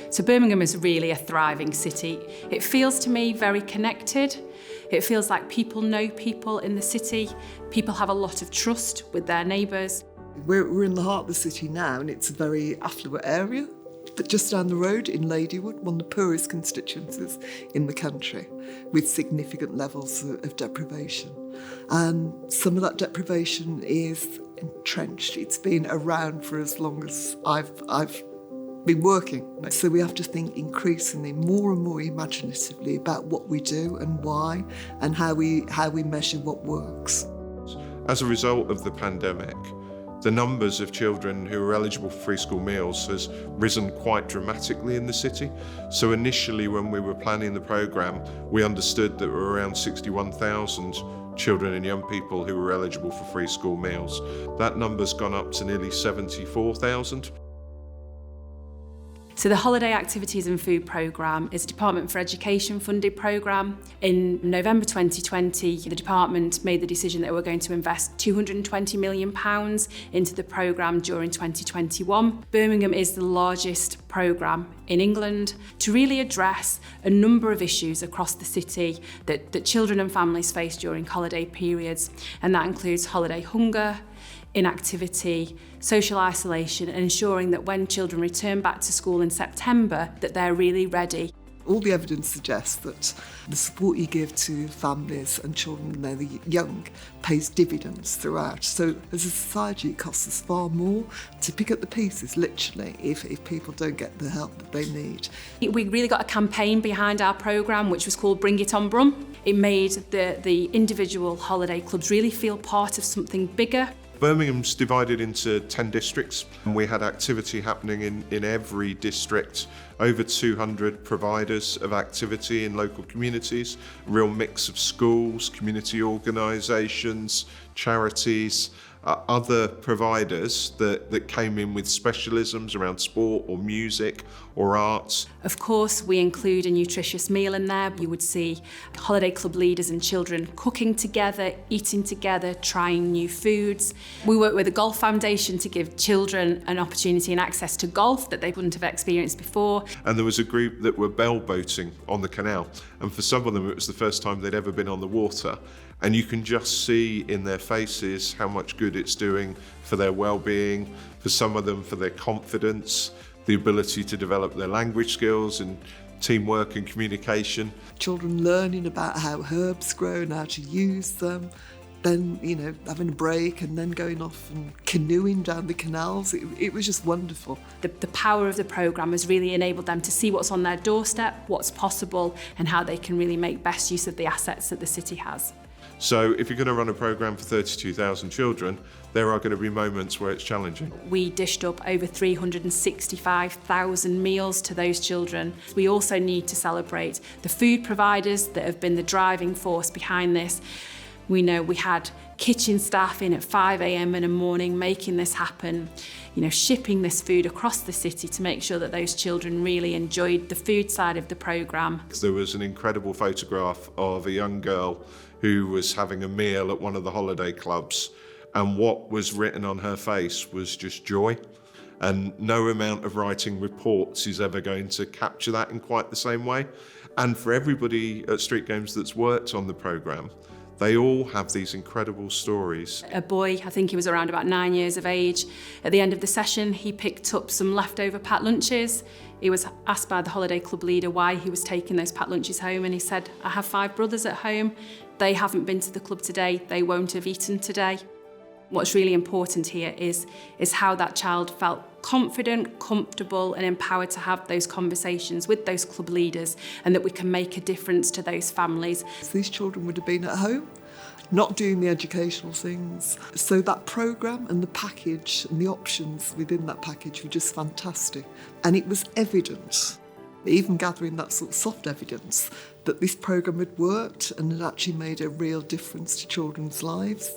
So Birmingham is really a thriving city. It feels to me very connected. It feels like people know people in the city. People have a lot of trust with their neighbours. We're in the heart of the city now, and it's a very affluent area. But just down the road in Ladywood, one of the poorest constituencies in the country, with significant levels of deprivation. And some of that deprivation is entrenched. It's been around for as long as I've been working. So we have to think increasingly more and more imaginatively about what we do and why, and how we measure what works. As a result of the pandemic, the numbers of children who are eligible for free school meals has risen quite dramatically in the city. So initially, when we were planning the programme, we understood that there were around 61,000 children and young people who were eligible for free school meals. That number's gone up to nearly 74,000. So the Holiday Activities and Food Programme is a Department for Education funded programme. In November 2020, the department made the decision that we're going to invest £220 million into the programme during 2021. Birmingham is the largest programme in England to really address a number of issues across the city that children and families face during holiday periods, and that includes holiday hunger, inactivity, social isolation, and ensuring that when children return back to school in September, that they're really ready. All the evidence suggests that the support you give to families and children when they're young pays dividends throughout. So as a society, it costs us far more to pick up the pieces, literally, if people don't get the help that they need. We really got a campaign behind our programme, which was called Bring It On Brum. It made the individual holiday clubs really feel part of something bigger. Birmingham's divided into 10 districts, and we had activity happening in every district. Over 200 providers of activity in local communities, a real mix of schools, community organisations, charities, other providers that came in with specialisms around sport or music or arts. Of course, we include a nutritious meal in there. You would see holiday club leaders and children cooking together, eating together, trying new foods. We work with the Golf Foundation to give children an opportunity and access to golf that they wouldn't have experienced before. And there was a group that were bell boating on the canal, and for some of them it was the first time they'd ever been on the water. And you can just see in their faces how much good it's doing for their well-being, for some of them for their confidence, the ability to develop their language skills and teamwork and communication. Children learning about how herbs grow and how to use them, then, having a break and then going off and canoeing down the canals. It was just wonderful. The power of the programme has really enabled them to see what's on their doorstep, what's possible, and how they can really make best use of the assets that the city has. So if you're going to run a programme for 32,000 children, there are going to be moments where it's challenging. We dished up over 365,000 meals to those children. We also need to celebrate the food providers that have been the driving force behind this. We know we had kitchen staff in at 5 a.m. in the morning making this happen, shipping this food across the city to make sure that those children really enjoyed the food side of the programme. There was an incredible photograph of a young girl who was having a meal at one of the holiday clubs, and what was written on her face was just joy. And no amount of writing reports is ever going to capture that in quite the same way. And for everybody at StreetGames that's worked on the programme, they all have these incredible stories. A boy, I think he was around about 9 years of age, at the end of the session he picked up some leftover packed lunches. He was asked by the holiday club leader why he was taking those packed lunches home, and he said, "I have 5 brothers at home. They haven't been to the club today. They won't have eaten today." What's really important here is how that child felt confident, comfortable and empowered to have those conversations with those club leaders, and that we can make a difference to those families. So these children would have been at home, not doing the educational things. So that programme and the package and the options within that package were just fantastic. And it was evident, even gathering that sort of soft evidence, that this programme had worked and had actually made a real difference to children's lives.